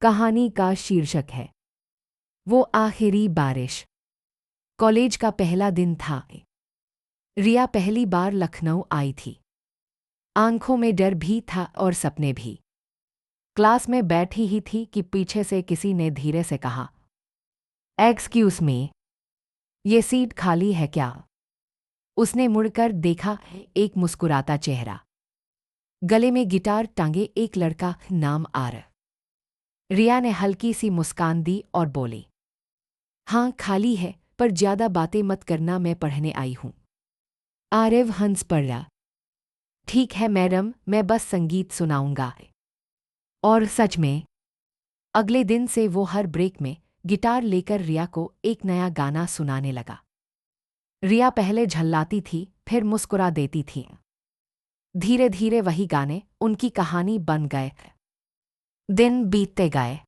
कहानी का शीर्षक है वो आखिरी बारिश। कॉलेज का पहला दिन था। रिया पहली बार लखनऊ आई थी। आंखों में डर भी था और सपने भी। क्लास में बैठी ही थी कि पीछे से किसी ने धीरे से कहा, एक्सक्यूज मी, ये सीट खाली है क्या? उसने मुड़कर देखा, एक मुस्कुराता चेहरा, गले में गिटार टांगे एक लड़का, नाम आरव। रिया ने हल्की सी मुस्कान दी और बोली, हाँ खाली है, पर ज्यादा बातें मत करना, मैं पढ़ने आई हूं। आरव हंस पड़ा। ठीक है मैडम, मैं बस संगीत सुनाऊंगा। और सच में अगले दिन से वो हर ब्रेक में गिटार लेकर रिया को एक नया गाना सुनाने लगा। रिया पहले झल्लाती थी, फिर मुस्कुरा देती थी। धीरे धीरे वही गाने उनकी कहानी बन गए। दिन बीतते गए।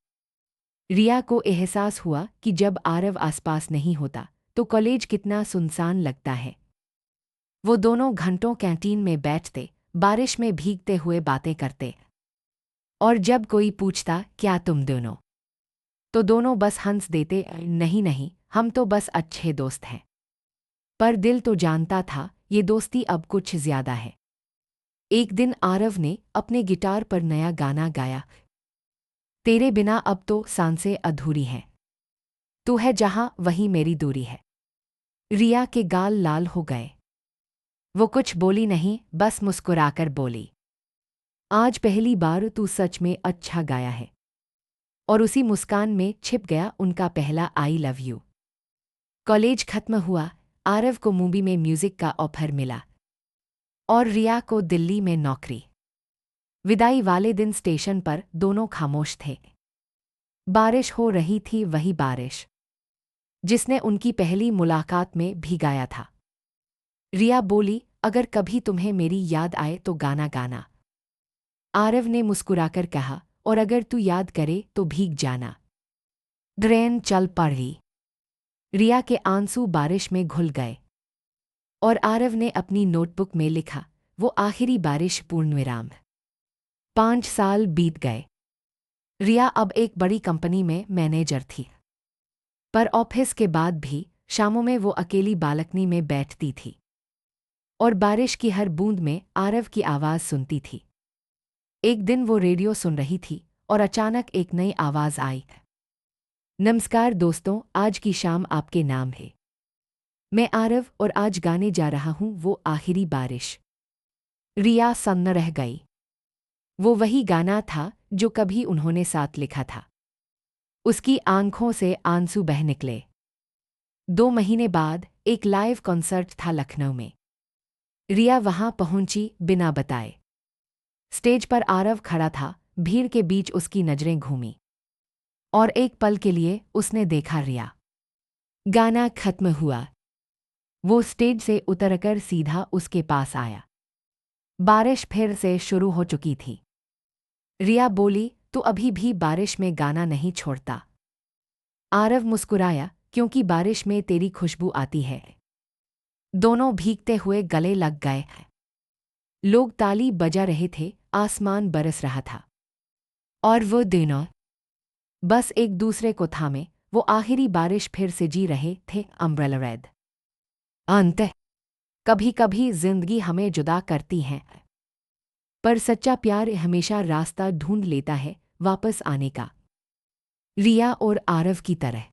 रिया को एहसास हुआ कि जब आरव आसपास नहीं होता तो कॉलेज कितना सुनसान लगता है। वो दोनों घंटों कैंटीन में बैठते, बारिश में भीगते हुए बातें करते। और जब कोई पूछता, क्या तुम दोनों? तो दोनों बस हंस देते, नहीं नहीं, हम तो बस अच्छे दोस्त हैं। पर दिल तो जानता था ये दोस्ती अब कुछ ज्यादा है। एक दिन आरव ने अपने गिटार पर नया गाना गाया, तेरे बिना अब तो सांसें अधूरी हैं, तू है जहां वहीं मेरी दूरी है। रिया के गाल लाल हो गए। वो कुछ बोली नहीं, बस मुस्कुराकर बोली, आज पहली बार तू सच में अच्छा गाया है। और उसी मुस्कान में छिप गया उनका पहला आई लव यू। कॉलेज खत्म हुआ। आरव को मुंबई में म्यूजिक का ऑफर मिला और रिया को दिल्ली में नौकरी। विदाई वाले दिन स्टेशन पर दोनों खामोश थे। बारिश हो रही थी, वही बारिश जिसने उनकी पहली मुलाकात में भिगाया था। रिया बोली, अगर कभी तुम्हें मेरी याद आए तो गाना गाना। आरव ने मुस्कुराकर कहा, और अगर तू याद करे तो भीग जाना। ट्रेन चल पड़ी। रिया के आंसू बारिश में घुल गए और आरव ने अपनी नोटबुक में लिखा, वो आखिरी बारिश पूर्णविराम। 5 साल बीत गए। रिया अब एक बड़ी कंपनी में मैनेजर थी, पर ऑफिस के बाद भी शामों में वो अकेली बालकनी में बैठती थी और बारिश की हर बूंद में आरव की आवाज़ सुनती थी। एक दिन वो रेडियो सुन रही थी और अचानक एक नई आवाज़ आई, नमस्कार दोस्तों, आज की शाम आपके नाम है। मैं आरव और आज गाने जा रहा हूं वो आखिरी बारिश। रिया सन्न रह गई। वो वही गाना था जो कभी उन्होंने साथ लिखा था। उसकी आंखों से आंसू बह निकले। 2 महीने बाद एक लाइव कॉन्सर्ट था लखनऊ में। रिया वहां पहुंची बिना बताए। स्टेज पर आरव खड़ा था, भीड़ के बीच उसकी नजरें घूमी और एक पल के लिए उसने देखा रिया। गाना खत्म हुआ। वो स्टेज से उतरकर सीधा उसके पास आया। बारिश फिर से शुरू हो चुकी थी। रिया बोली, तू अभी भी बारिश में गाना नहीं छोड़ता? आरव मुस्कुराया, क्योंकि बारिश में तेरी खुशबू आती है। दोनों भीगते हुए गले लग गए। लोग ताली बजा रहे थे, आसमान बरस रहा था और वो दोनों बस एक दूसरे को थामे वो आखिरी बारिश फिर से जी रहे थे। Umbrella red. अंत कभी कभी जिंदगी हमें जुदा करती है, पर सच्चा प्यार हमेशा रास्ता ढूंढ लेता है वापस आने का। रिया और आरव की तरह।